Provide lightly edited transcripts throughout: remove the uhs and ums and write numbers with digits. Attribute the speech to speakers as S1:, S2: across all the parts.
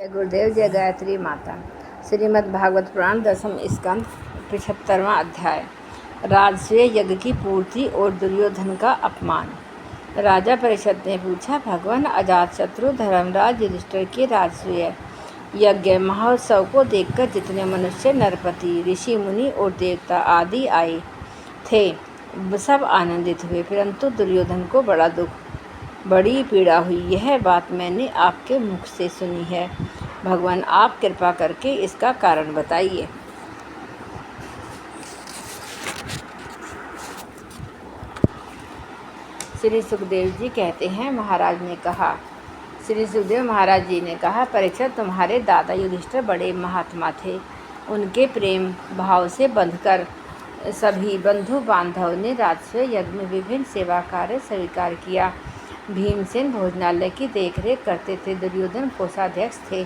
S1: जय गुरुदेव, जय गायत्री माता। श्रीमद् भागवत पुराण 10वां स्कंद 75वां अध्याय। राजसूय यज्ञ की पूर्ति और दुर्योधन का अपमान। राजा परीक्षित ने पूछा, भगवान अजातशत्रु धर्मराज युधिष्ठिर के राजसूय यज्ञ महोत्सव को देखकर जितने मनुष्य, नरपति, ऋषि मुनि और देवता आदि आए थे सब आनंदित हुए, परंतु दुर्योधन को बड़ी पीड़ा हुई। यह बात मैंने आपके मुख से सुनी है। भगवान, आप कृपा करके इसका कारण बताइए। श्री सुखदेव जी कहते हैं, श्री सुखदेव महाराज जी ने कहा, परीक्षित, तुम्हारे दादा युधिष्ठिर बड़े महात्मा थे। उनके प्रेम भाव से बंधकर सभी बंधु बांधव ने राजसूय यज्ञ में विभिन्न सेवा कार्य स्वीकार किया। भीमसेन भोजनालय की देखरेख करते थे, दुर्योधन कोषाध्यक्ष थे,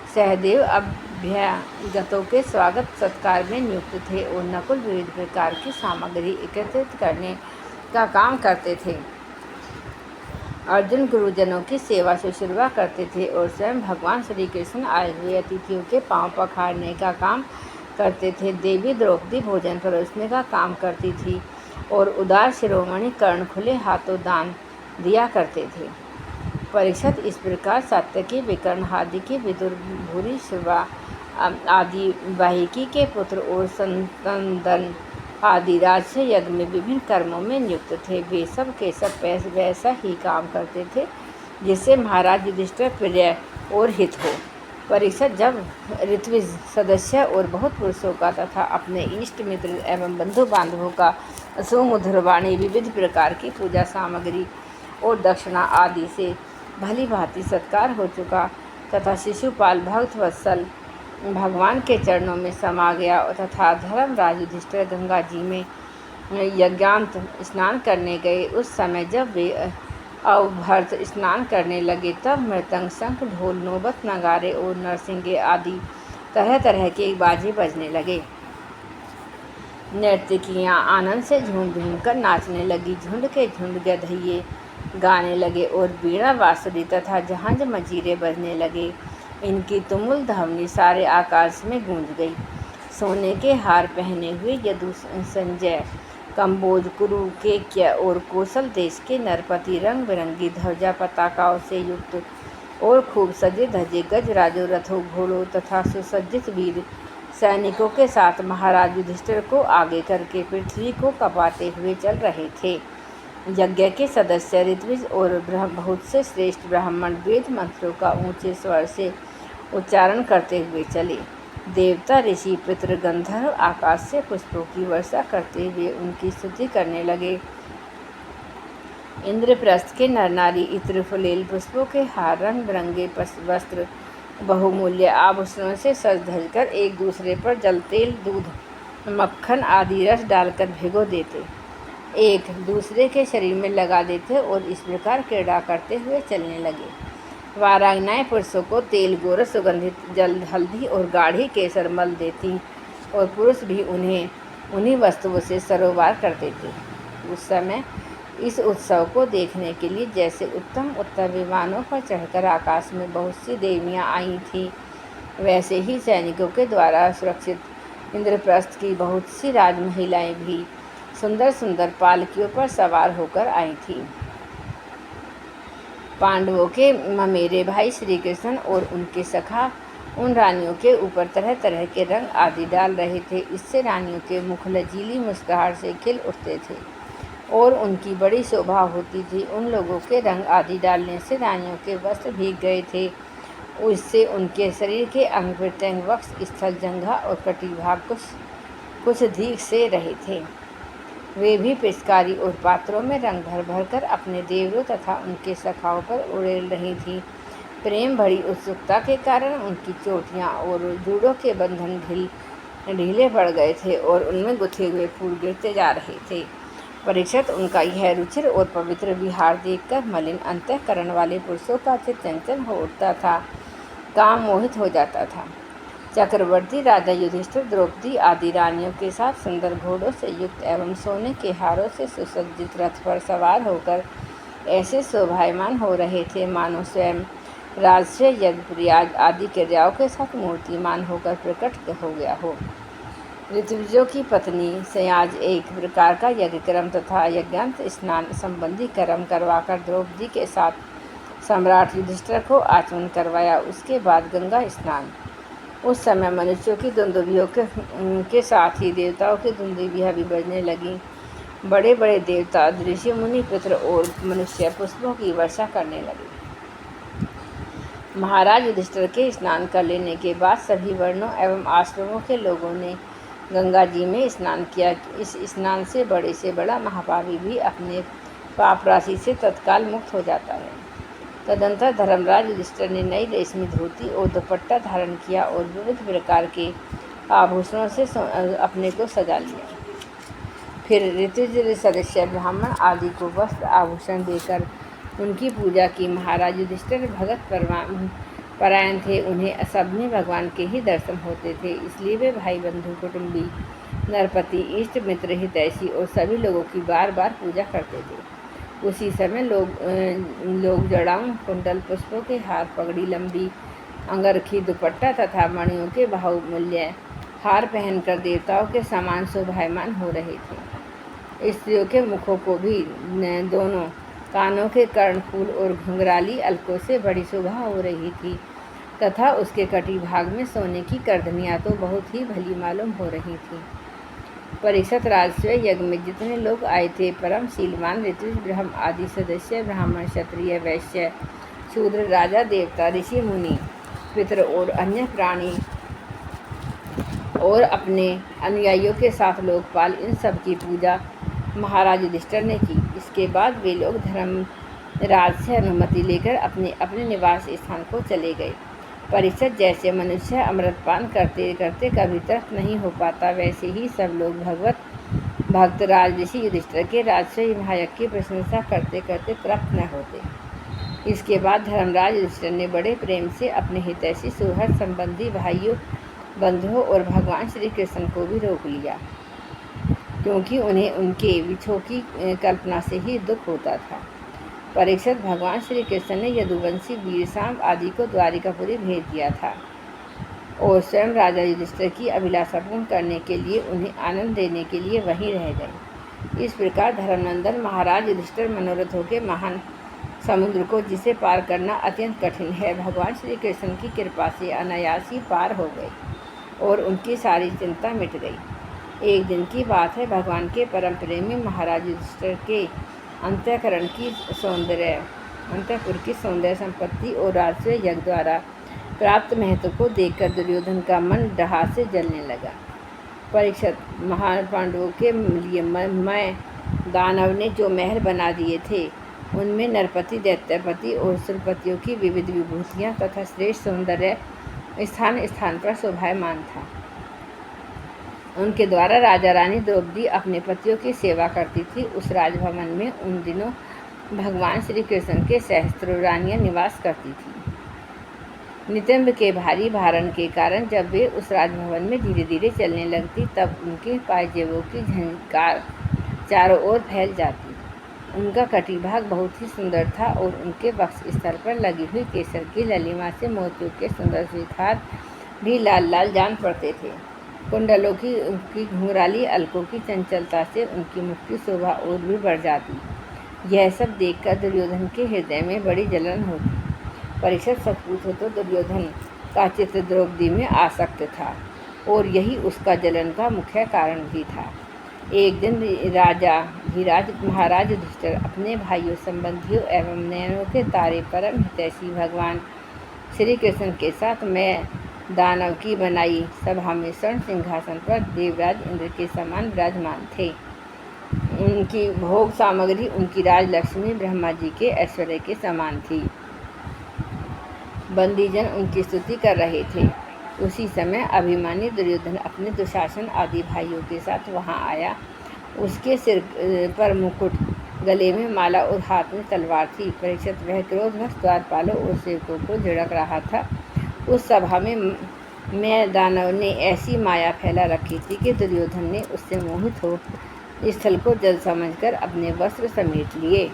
S1: सहदेव अभ्यागतों के स्वागत सत्कार में नियुक्त थे और नकुल विविध प्रकार की सामग्री एकत्रित करने का काम करते थे। अर्जुन गुरुजनों की सेवा शुश्रूषा करते थे और स्वयं भगवान श्री कृष्ण आए हुए अतिथियों के पांव पखारने का काम करते थे। देवी द्रौपदी भोजन परोसने का काम करती थी और उदार शिरोमणि कर्ण खुले हाथों दान दिया करते थे। परीक्षित, इस प्रकार सात्यकी, विकर्ण की विदुर, भूरि, श्रवा आदि वाहिकी के पुत्र और संतंदन आदि राजसूय यज्ञ में विभिन्न कर्मों में नियुक्त थे। वे सब के सब वैसा ही काम करते थे जिससे महाराज युधिष्ठिर प्रिय और हित हो। परीक्षित, जब ऋत्विज सदस्य और बहुत पुरुषों का तथा अपने इष्ट मित्र एवं बंधु बांधवों का सुमधुर वाणी, विविध प्रकार की पूजा सामग्री और दक्षिणा आदि से भली भांति सत्कार हो चुका तथा शिशुपाल भक्त वत्सल भगवान के चरणों में समा गया तथा धर्मराज युधिष्ठिर गंगा जी में यज्ञांत स्नान करने गए, उस समय जब वे अवभर्त स्नान करने लगे, तब मृदंग, शंख, ढोल, नौबत, नगारे और नरसिंगे आदि तरह तरह के बाजे बजने लगे। नर्तकियाँ आनंद से झूम झूम कर नाचने लगी, झुंड के झुंड गधइये गाने लगे और बीड़ा, बांसुरी तथा जहांज मजीरे बजने लगे। इनकी तुमुल ध्वनि सारे आकाश में गूंज गई। सोने के हार पहने हुए यदु, संजय, कंबोज, कुरु, केक्य और कौशल देश के नरपति रंग बिरंगी ध्वजा पताकाओं से युक्त और खूब सजे धजे गजराजों, रथों, घोड़ों तथा सुसज्जित वीर सैनिकों के साथ महाराज युधिष्ठिर को आगे करके पृथ्वी को कपाते हुए चल रहे थे। यज्ञ के सदस्य ऋत्विज और बहुत से श्रेष्ठ ब्राह्मण वेद मंत्रों का ऊंचे स्वर से उच्चारण करते हुए चले। देवता, ऋषि, पितृ, गंधर्व आकाश से पुष्पों की वर्षा करते हुए उनकी स्तुति करने लगे। इंद्रप्रस्थ के नर नारी इत्र, फुलेल, पुष्पों के हार, रंग बिरंगे वस्त्र, बहुमूल्य आभूषणों से सज धज कर एक दूसरे पर जल, तेल, दूध, मक्खन आदि रस डालकर भिगो देते, एक दूसरे के शरीर में लगा देते और इस प्रकार क्रीड़ा करते हुए चलने लगे। वारांगनाएं पुरुषों को तेल, गोरस, सुगंधित जल, हल्दी और गाढ़ी केसर मल देती और पुरुष भी उन्हीं वस्तुओं से सरोवार करते थे। उस समय इस उत्सव को देखने के लिए जैसे उत्तम विमानों पर चढ़कर आकाश में बहुत सी देवियां आई थीं, वैसे ही सैनिकों के द्वारा सुरक्षित इंद्रप्रस्थ की बहुत सी राजमहिलाएं भी सुंदर सुंदर पालकियों पर सवार होकर आई थीं। पांडवों के ममेरे भाई श्री कृष्ण और उनके सखा उन रानियों के ऊपर तरह तरह के रंग आदि डाल रहे थे। इससे रानियों के मुख लजीली मुस्कुराहट से खिल उठते थे और उनकी बड़ी शोभा होती थी। उन लोगों के रंग आदि डालने से रानियों के वस्त्र भीग गए थे। उससे उनके शरीर के अंग प्रत्यंग, वक्ष स्थल, जंघा और कटिभाग कुछ दीख से रहे थे। वे भी पिचकारी और पात्रों में रंग भर भर कर अपने देवरों तथा उनके सखाओं पर उड़ेल रही थीं। प्रेम भरी उत्सुकता के कारण उनकी चोटियाँ और जूड़ों के बंधन ढीले पड़ गए थे और उनमें गुथे हुए फूल गिरते जा रहे थे। परीक्षित, उनका यह रुचिर और पवित्र विहार देखकर मलिन अंतःकरण वाले पुरुषों का चित्त चंचल हो उठता था, काम मोहित हो जाता था। चक्रवर्ती राजा युधिष्ठिर द्रौपदी आदि रानियों के साथ सुंदर घोड़ों से युक्त एवं सोने के हारों से सुसज्जित रथ पर सवार होकर ऐसे शोभायमान हो रहे थे मानो स्वयं राजस्व यज्ञ प्रयाग आदि क्रियाओं के साथ मूर्तिमान होकर प्रकट हो गया हो। ऋत्विजों की पत्नी संयाज एक प्रकार का यज्ञ कर्म तथा यज्ञांत स्नान संबंधी कर्म करवाकर द्रौपदी के साथ सम्राट युधिष्ठिर को आचमन करवाया। उसके बाद गंगा स्नान। उस समय मनुष्यों की दुंदुभियों के साथ ही देवताओं की दुंदुभियां भी बजने लगीं। बड़े बड़े देवता, ऋषि मुनि, पितर और मनुष्य पुष्पों की वर्षा करने लगे। महाराज युधिष्ठिर के स्नान कर लेने के बाद सभी वर्णों एवं आश्रमों के लोगों ने गंगा जी में स्नान किया। इस स्नान से बड़ा महापापी भी अपने पाप राशि से तत्काल मुक्त हो जाता है। तदंतर धर्मराज युधिष्ठिर ने नई रेशमी धोती और दुपट्टा धारण किया और विविध प्रकार के आभूषणों से अपने को सजा लिया। फिर ऋत्विज सदस्य ब्राह्मण आदि को वस्त्र आभूषण देकर उनकी पूजा की। महाराज युधिष्ठिर भगत परायण थे। उन्हें सब में भगवान के ही दर्शन होते थे, इसलिए वे भाई बंधु कुटुंबी नरपति इष्ट मित्र हितैषी और सभी लोगों की बार बार पूजा करते थे। उसी समय लोग जड़ाऊं, कुंडल, पुष्पों के हार, पगड़ी, लंबी अंगरखी, दुपट्टा तथा मणियों के बहुमूल्य हार पहनकर देवताओं के समान शोभायमान हो रहे थे। स्त्रियों के मुखों को भी दोनों कानों के कर्णफूल और घुंघराली अलकों से बड़ी शोभा हो रही थी तथा उसके कटी भाग में सोने की करधनियाँ तो बहुत ही भली मालूम हो रही थी। परीक्षित राजस्व यज्ञ में जितने लोग आए थे, परम शीलवान ऋत्विज ब्रह्म आदि सदस्य, ब्राह्मण, क्षत्रिय, वैश्य, शूद्र, राजा, देवता, ऋषि मुनि, पितर और अन्य प्राणी और अपने अनुयायियों के साथ लोकपाल, इन सब की पूजा महाराज युधिष्ठिर ने की। इसके बाद वे लोग धर्मराज से अनुमति लेकर अपने अपने निवास स्थान को चले गए। परीक्षित, जैसे मनुष्य अमृतपान करते करते कभी तृप्त नहीं हो पाता, वैसे ही सब लोग भक्त राज ऋषि युधिष्ठिर के राजस्व महायज्ञ की प्रशंसा करते करते तृप्त न होते। इसके बाद धर्मराज युधिष्ठिर ने बड़े प्रेम से अपने हितैषी सुहृद संबंधी भाइयों, बंधुओं और भगवान श्री कृष्ण को भी रोक लिया, क्योंकि उन्हें उनके विछोह की कल्पना से ही दुख होता था। परीक्षित, भगवान श्री कृष्ण ने यदुवंशी वीरसाम आदि को द्वारिकापुरी भेज दिया था और स्वयं राजा युधिष्ठिर की अभिलाषा पूर्ण करने के लिए उन्हें आनंद देने के लिए वहीं रह गए। इस प्रकार धर्मनंदन महाराज युधिष्ठिर मनोरथों के महान समुद्र को, जिसे पार करना अत्यंत कठिन है, भगवान श्री कृष्ण की कृपा से अनायास ही पार हो गए और उनकी सारी चिंता मिट गई। एक दिन की बात है, भगवान के परम प्रेमी महाराज युधिष्ठिर के अंतःपुर की सौंदर्य संपत्ति और राजस्व यज्ञ द्वारा प्राप्त महत्व को देखकर दुर्योधन का मन डहा से जलने लगा। परीक्षित, महापांडवों के लिए मैं दानव ने जो महल बना दिए थे, उनमें नरपति, दैत्यपति और सुरपतियों की विविध विभूतियाँ तथा श्रेष्ठ सौंदर्य स्थान स्थान पर शोभायमान था। उनके द्वारा राजा रानी द्रौपदी अपने पतियों की सेवा करती थी। उस राजभवन में उन दिनों भगवान श्री कृष्ण के सहस्त्रों रानियां निवास करती थी। नितंब के भारी भारण के कारण जब वे उस राजभवन में धीरे धीरे चलने लगती, तब उनके पायजेबों की झंकार चारों ओर फैल जाती। उनका कटिभाग बहुत ही सुंदर था और उनके वक्ष स्थल पर लगी हुई केसर की ललिमा से मोतियों के सुंदर श्रीखार भी लाल लाल जान पड़ते थे। कुंडलों की घुंघराली अलकों की चंचलता से उनकी मुख की शोभा और भी बढ़ जाती। यह सब देखकर दुर्योधन के हृदय में बड़ी जलन होती। परीक्षित, सच पूछो तो दुर्योधन का चित्त द्रौपदी में आसक्त था और यही उसका जलन का मुख्य कारण भी था। एक दिन महाराज युधिष्ठिर अपने भाइयों, संबंधियों एवं नयनों के तारे परम हितैषी भगवान श्री कृष्ण के साथ मैं दानव की बनाई सभा में स्वर्ण सिंहासन पर देवराज इंद्र के समान विराजमान थे। उनकी भोग सामग्री, उनकी राजलक्ष्मी ब्रह्मा जी के ऐश्वर्य के समान थी। बंदीजन उनकी स्तुति कर रहे थे। उसी समय अभिमानी दुर्योधन अपने दुशासन आदि भाइयों के साथ वहां आया। उसके सिर पर मुकुट, गले में माला और हाथ में तलवार थी। परीक्षित, वह क्रोधवश द्वारपालों और सेवकों को झिड़क रहा था। उस सभा में मैं दानव ने ऐसी माया फैला रखी थी कि दुर्योधन ने उससे मोहित हो स्थल को जल समझकर अपने वस्त्र समेट लिए।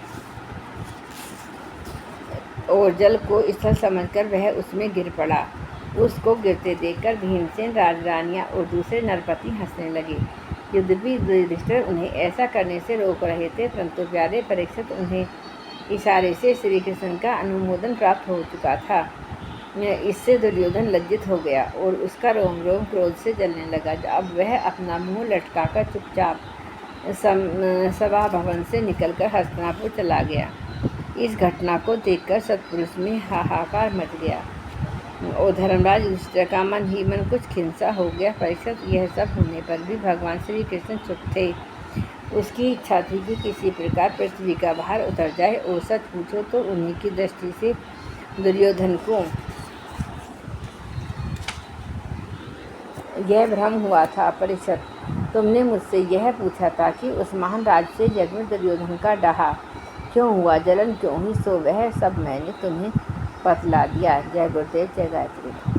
S1: और जल को स्थल समझकर वह उसमें गिर पड़ा। उसको गिरते देखकर भीमसेन, राजरानियाँ और दूसरे नरपति हंसने लगे। यद्यपि युधिष्ठिर उन्हें ऐसा करने से रोक रहे थे, परंतु प्यारे परीक्षित उन्हें इशारे से श्री कृष्ण का अनुमोदन प्राप्त हो चुका था। इससे दुर्योधन लज्जित हो गया और उसका रोम रोम क्रोध से जलने लगा। अब वह अपना मुंह लटकाकर चुपचाप सभा भवन से निकलकर हस्तिनापुर चला गया। इस घटना को देखकर सत्पुरुष में हाहाकार मच गया और धर्मराज युधिष्ठिर का मन ही मन कुछ खिंसा हो गया। परीक्षित यह सब होने पर भी भगवान श्री कृष्ण चुप थे। उसकी इच्छा थी कि किसी प्रकार पृथ्वी का भार उतर जाए, और सच पूछो तो उन्हीं की दृष्टि से दुर्योधन को यह भ्रम हुआ था। परीक्षित, तुमने मुझसे यह पूछा था कि उस महान राज से यज्ञ में दुर्योधन का डहा क्यों हुआ, जलन क्यों हुई, सो वह सब मैंने तुम्हें बतला दिया। जय गुरुदेव, जय गायत्री।